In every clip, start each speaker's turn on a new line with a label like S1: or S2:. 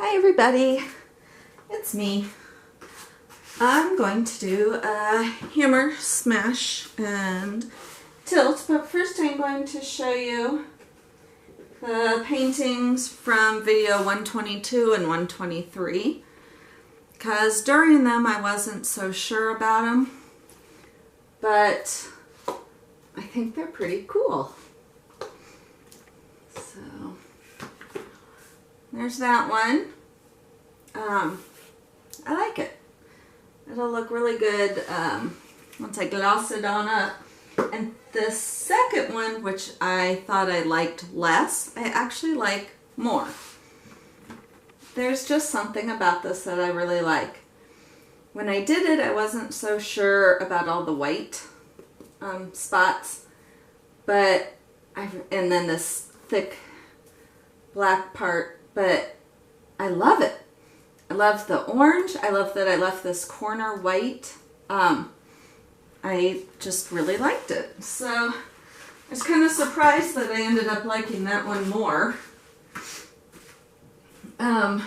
S1: Hi everybody, it's me. I'm going to do a hammer, smash, and tilt, but first I'm going to show you the paintings from video 122 and 123, because during them I wasn't so sure about them, but I think they're pretty cool. So there's that one. I like it. It'll look really good once I gloss it on up. And the second one, which I thought I liked less, I actually like more. There's just something about this that I really like. When I did it, I wasn't so sure about all the white spots, but and then this thick black part, but I love it. I love the orange. I love that I left this corner white. I just really liked it. So I was kind of surprised that I ended up liking that one more. And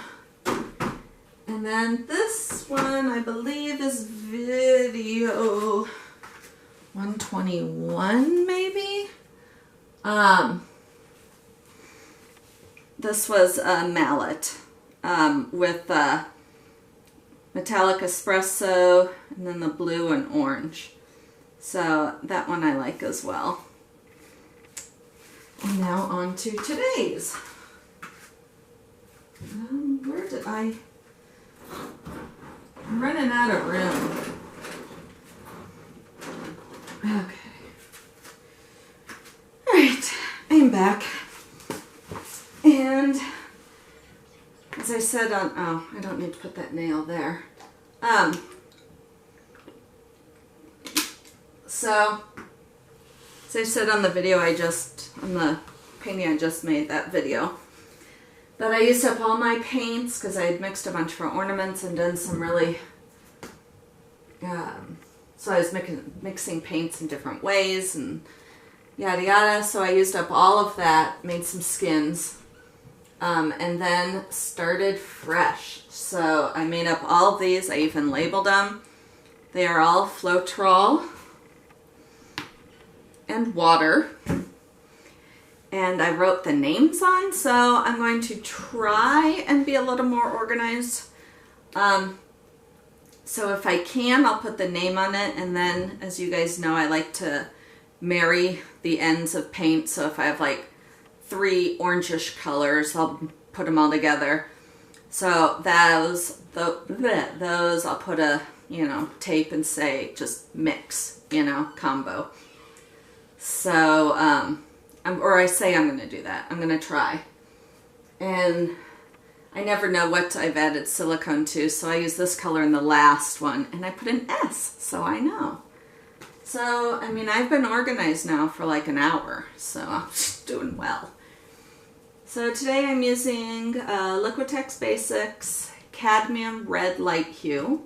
S1: then this one, I believe, is video 121, maybe? This was a mallet with metallic espresso and then the blue and orange. So that one I like as well. And now on to today's. Where did I'm running out of room. Okay. Alright, I'm back. And as I said on, oh, I don't need to put that nail there. So, as I said on the video on the painting I just made, that video, that I used up all my paints because I had mixed a bunch for ornaments and done some really, so I was mixing paints in different ways and yada yada. So I used up all of that, made some skins, and then started fresh. So I made up all of these. I even labeled them. They are all Floetrol and water. And I wrote the names on, so I'm going to try and be a little more organized. So if I can, I'll put the name on it, and then, as you guys know, I like to marry the ends of paint. So if I have like 3 orangish colors, I'll put them all together. So those I'll put a, tape and say just mix, combo. So, or I say I'm going to do that. I'm going to try. And I never know what I've added silicone to, so I use this color in the last one, and I put an S, so I know. So, I mean, I've been organized now for like an hour, so I'm doing well. So today I'm using Liquitex Basics Cadmium Red Light Hue,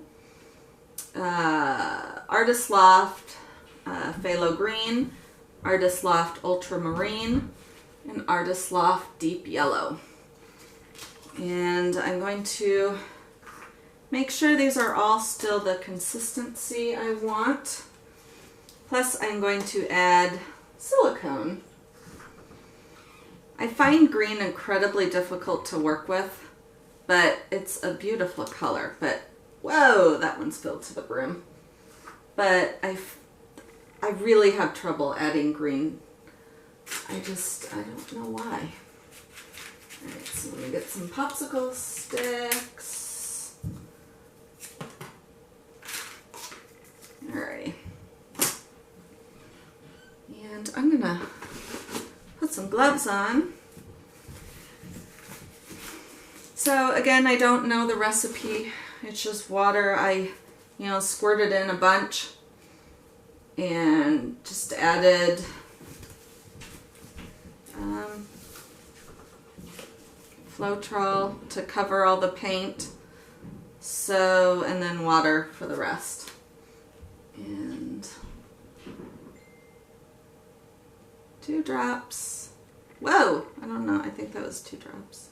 S1: Artist Loft Phthalo Green, Artist Loft Ultramarine, and Artist Loft Deep Yellow. And I'm going to make sure these are all still the consistency I want. Plus I'm going to add silicone. I find green incredibly difficult to work with, but it's a beautiful color. But whoa, that one's filled to the brim. But I really have trouble adding green. I don't know why. Alright, so let me get some popsicle sticks. Alrighty. And I'm gonna put some gloves on. So again, I don't know the recipe. It's just water. I, squirted in a bunch and just added Floetrol to cover all the paint. So, and then water for the rest. And 2 drops. Whoa, I don't know. I think that was 2 drops.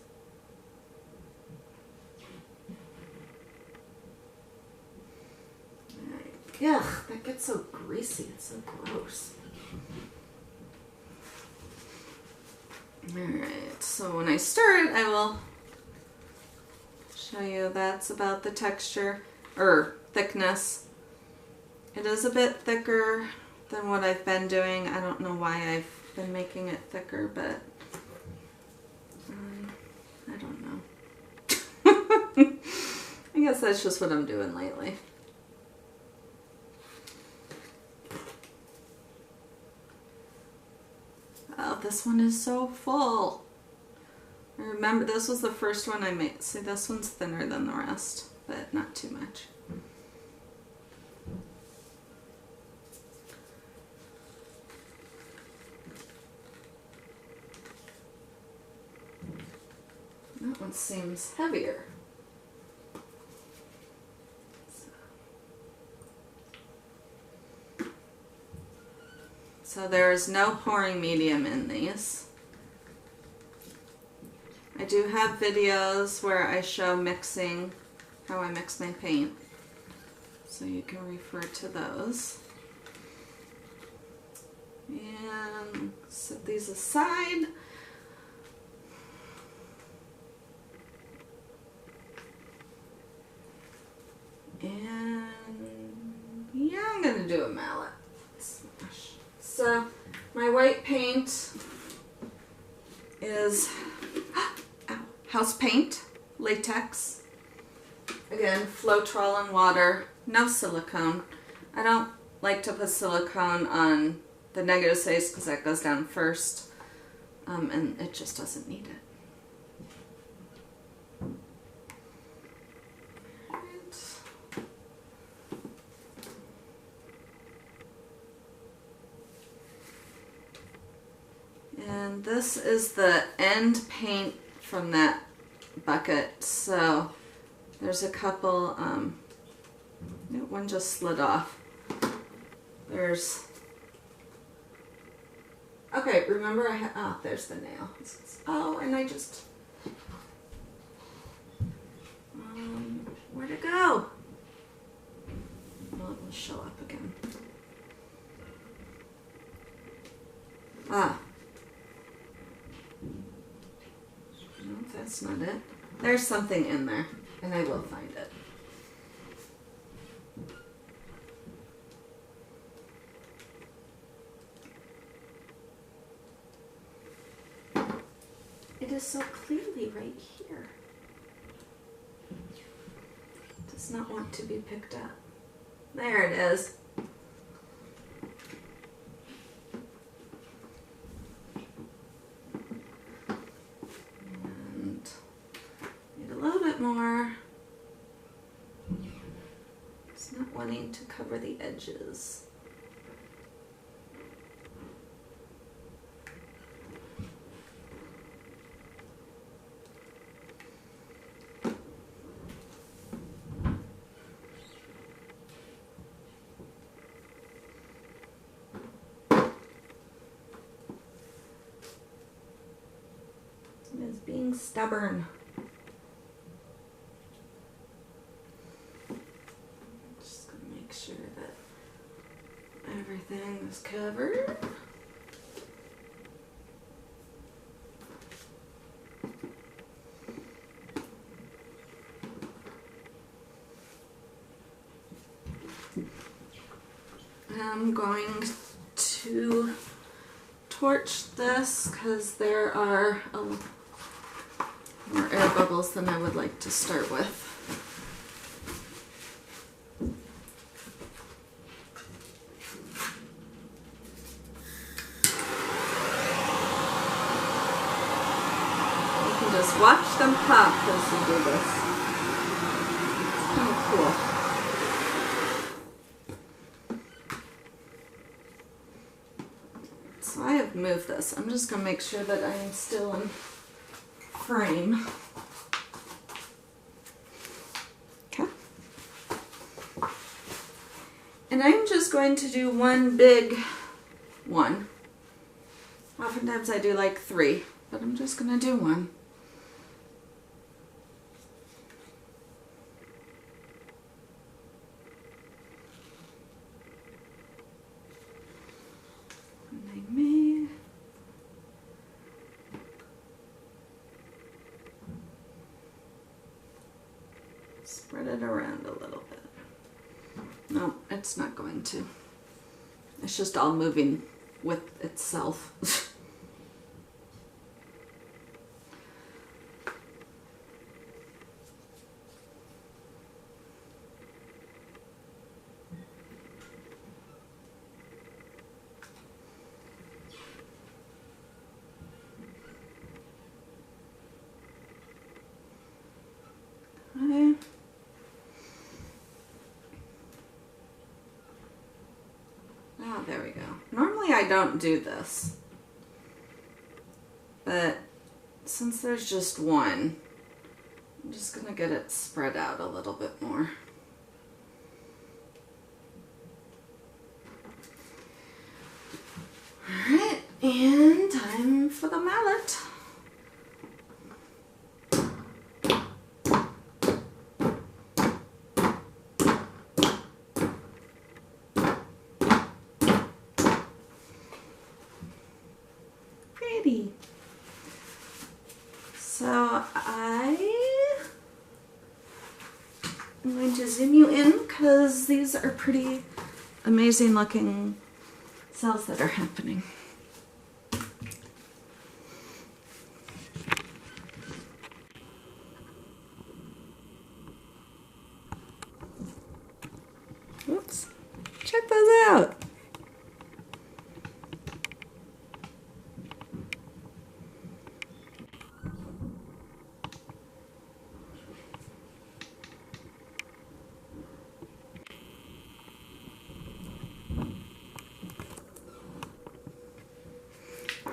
S1: Ugh, that gets so greasy. It's so gross. Alright, so when I stir it, I will show you that's about the texture, or thickness. It is a bit thicker than what I've been doing. I don't know why I've been making it thicker, but I don't know. I guess that's just what I'm doing lately. Oh, this one is so full. I remember this was the first one I made. See, this one's thinner than the rest, but not too much. That one seems heavier. So there's no pouring medium in these. I do have videos where I show mixing, how I mix my paint. So you can refer to those. And set these aside. And yeah, I'm gonna do a mallet. So my white paint is house paint, latex. Again, Floetrol and water, no silicone. I don't like to put silicone on the negative space because that goes down first, and it just doesn't need it. And this is the end paint from that bucket. So there's a couple, one just slid off. There's, okay, remember I had, oh, there's the nail. Oh, and I just, where'd it go? Well, it will show up again. Ah. No, that's not it. There's something in there, and I will find it. It is so clearly right here. It does not want to be picked up. There it is. More. It's not wanting to cover the edges. It is being stubborn. Everything is covered. I'm going to torch this because there are more air bubbles than I would like to start with. Just watch them pop as you do this. It's kind of cool. So I have moved this. I'm just going to make sure that I am still in frame. Okay. And I'm just going to do one big one. Oftentimes I do like 3, but I'm just going to do one. Spread it around a little bit. No, it's not going to. It's just all moving with itself. Okay. Oh, there we go. Normally I don't do this, but since there's just one, I'm just gonna get it spread out a little bit more. Alright, and time for the mallet. Pretty. So I'm going to zoom you in because these are pretty amazing looking cells that are happening. Oops, check those out.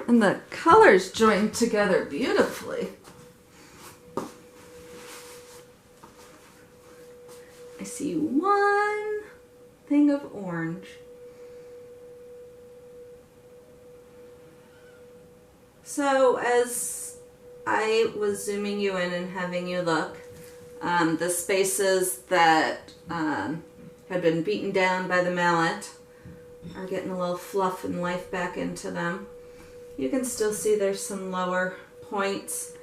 S1: And the colors join together beautifully. I see one thing of orange. So as I was zooming you in and having you look, the spaces that had been beaten down by the mallet are getting a little fluff and life back into them. You can still see there's some lower points.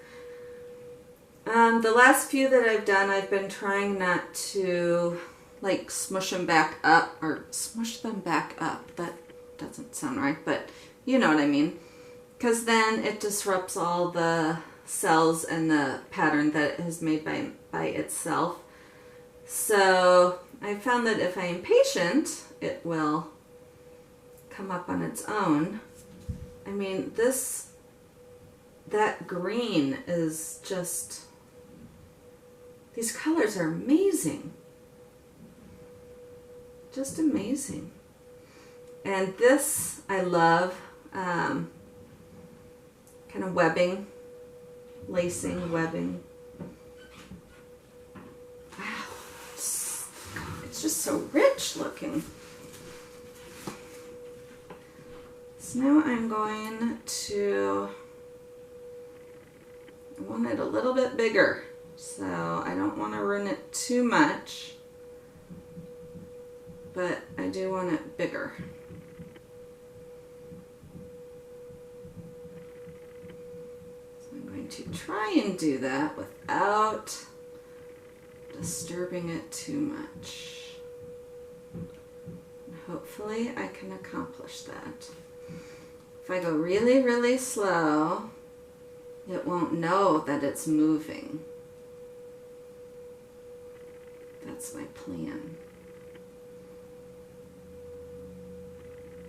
S1: The last few that I've done, I've been trying not to like smush them back up, or smush them back up. That doesn't sound right, but you know what I mean. Because then it disrupts all the cells and the pattern that it has made by itself. So I found that if I am patient, it will come up on its own. I mean, that green is just, these colors are amazing. Just amazing. And this, I love, kind of webbing, lacing, webbing. Wow, it's just so rich looking. So now I'm going to, I want it a little bit bigger, so I don't want to ruin it too much, but I do want it bigger. So I'm going to try and do that without disturbing it too much. And hopefully I can accomplish that. If I go really, really slow, it won't know that it's moving. That's my plan.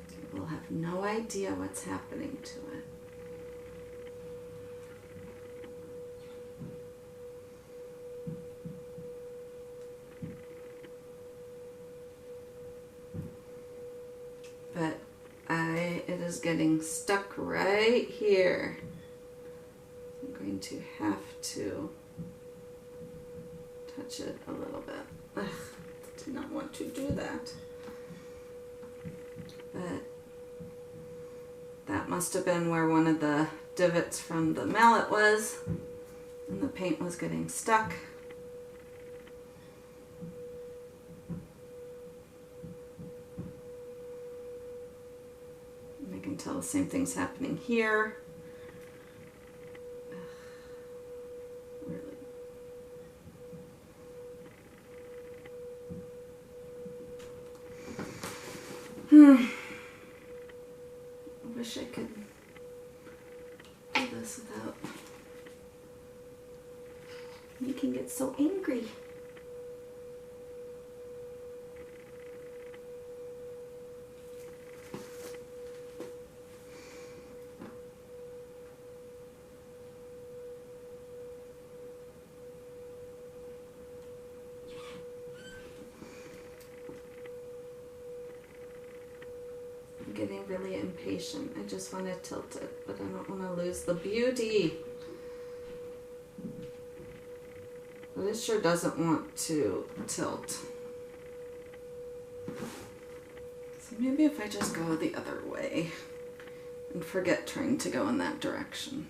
S1: It will have no idea what's happening to it. But it is getting stuck right here. I'm going to have to touch it a little bit. Ugh, did not want to do that. But that must have been where one of the divots from the mallet was, and the paint was getting stuck. And I can tell the same thing's happening here. Really. wish I could do this without making it so angry. Getting really impatient. I just want to tilt it, but I don't want to lose the beauty. But it sure doesn't want to tilt. So maybe if I just go the other way and forget trying to go in that direction.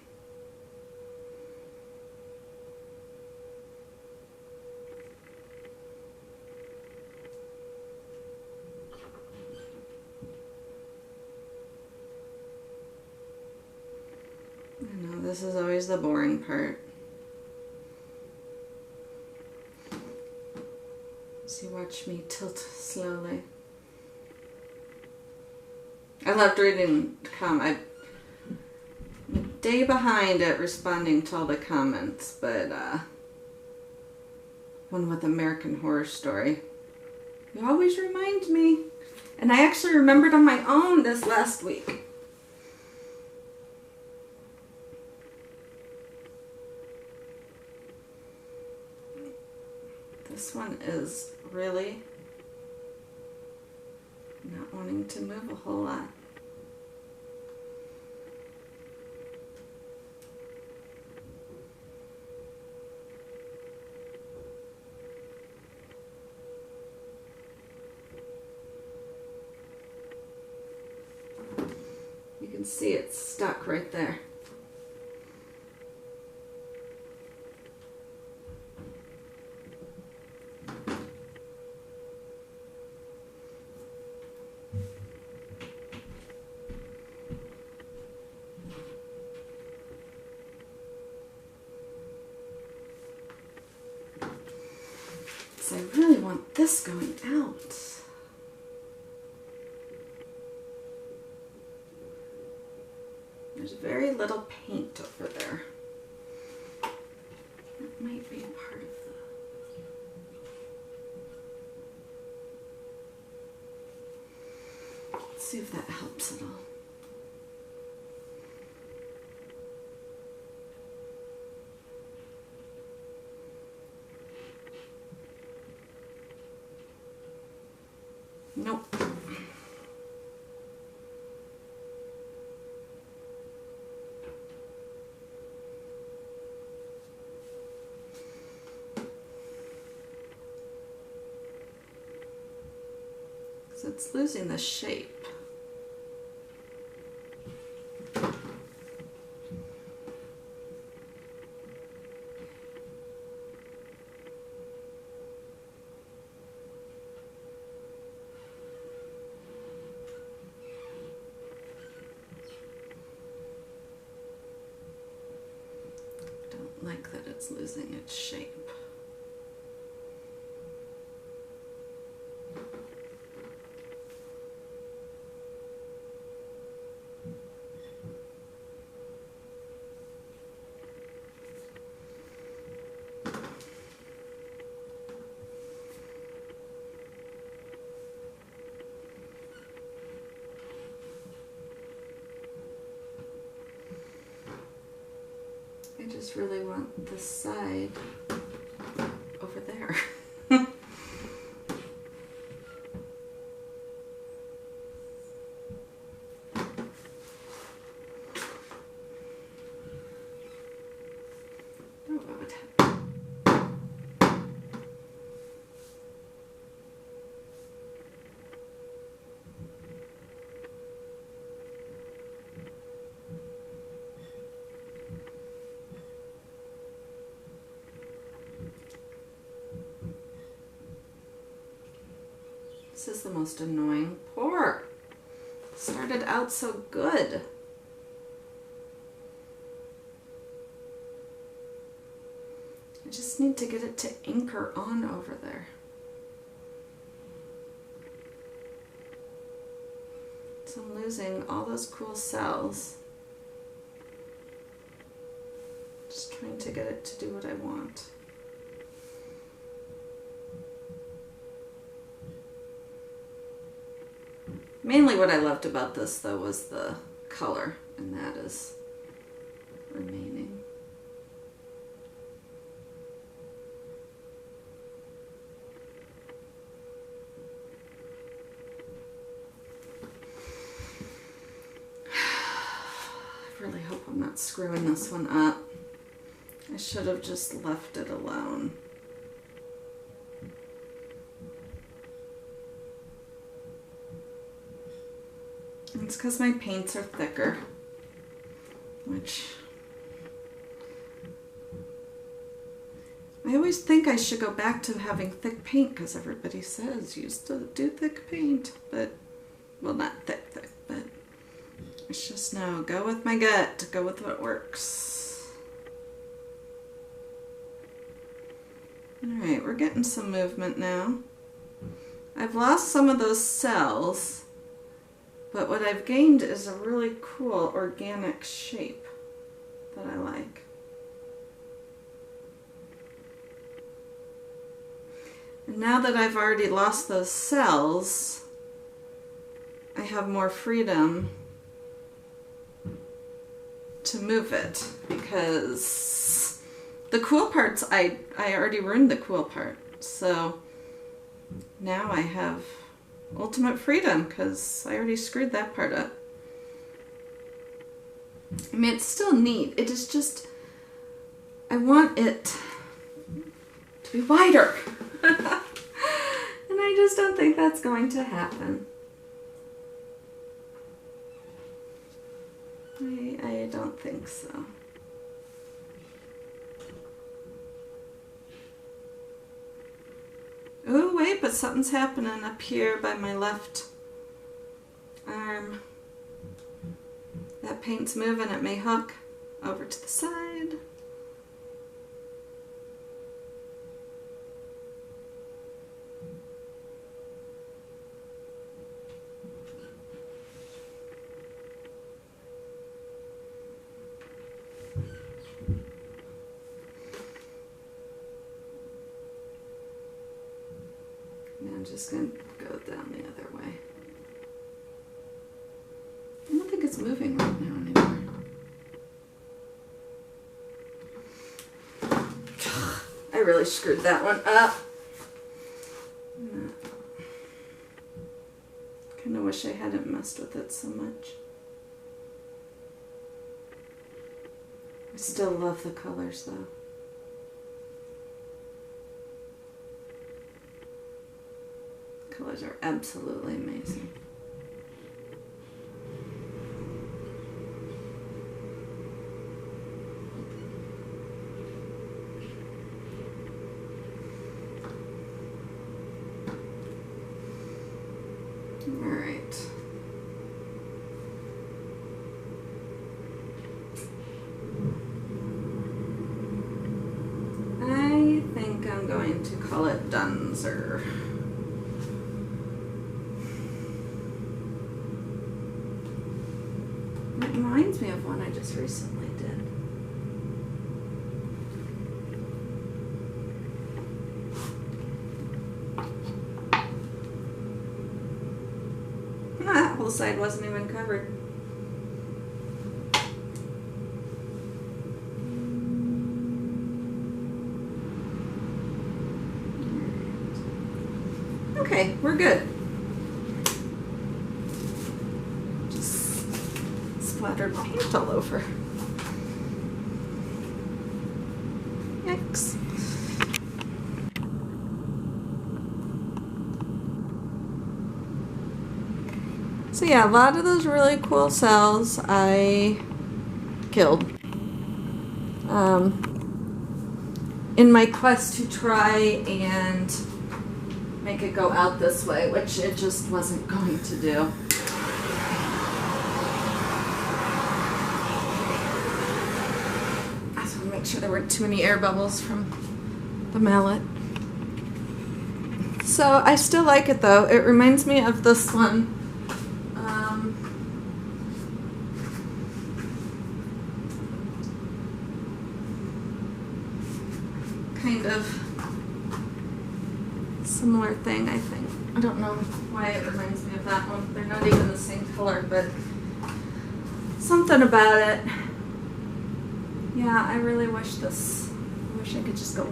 S1: This is always the boring part. So you watch me tilt slowly. I loved reading I'm a day behind at responding to all the comments, but one with American Horror Story. You always remind me. And I actually remembered on my own this last week. This one is really not wanting to move a whole lot. You can see it's stuck right there. I really want this going out. There's very little paint over there. That might be part of the... Let's see if that helps at all. Nope. So it's losing the shape. Like that it's losing its shape. I just really want this side over there. Oh, what would happen? This is the most annoying pour. Started out so good. I just need to get it to anchor on over there. So I'm losing all those cool cells. Just trying to get it to do what I want. Mainly what I loved about this though was the color, and that is remaining. I really hope I'm not screwing this one up. I should have just left it alone. It's because my paints are thicker, which I always think I should go back to having thick paint because everybody says you used to do thick paint, but, well, not thick, but it's just no, go with my gut, go with what works. All right, we're getting some movement now. I've lost some of those cells. But what I've gained is a really cool organic shape that I like. And now that I've already lost those cells, I have more freedom to move it because the cool parts, I already ruined the cool part. So now I have ultimate freedom because I already screwed that part up. I mean, it's still neat. It is just, I want it to be wider. And I just don't think that's going to happen. I don't think so. Oh, wait, but something's happening up here by my left arm. That paint's moving. It may hook over to the side. I'm just going to go down the other way. I don't think it's moving right now anymore. I really screwed that one up. Kind of wish I hadn't messed with it so much. I still love the colors though. Colors are absolutely amazing. All right. I think I'm going to call it Dunzer. It reminds me of one I just recently did. That whole side wasn't even covered. Okay, we're good. Splattered paint all over. Yikes. So yeah, a lot of those really cool cells I killed. In my quest to try and make it go out this way, which it just wasn't going to do. Make sure there weren't too many air bubbles from the mallet. So I still like it though. It reminds me of this one. kind of similar thing, I think. I don't know why it reminds me of that one. They're not even the same color, but something about it. Yeah, I really wish I could just go.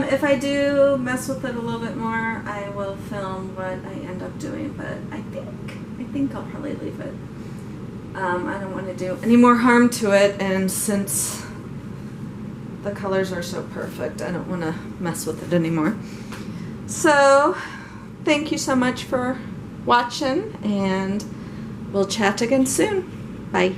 S1: If I do mess with it a little bit more, I will film what I end up doing, but I think I'll probably leave it. I don't want to do any more harm to it, and since the colors are so perfect, I don't want to mess with it anymore. So, thank you so much for watching, and we'll chat again soon. Bye.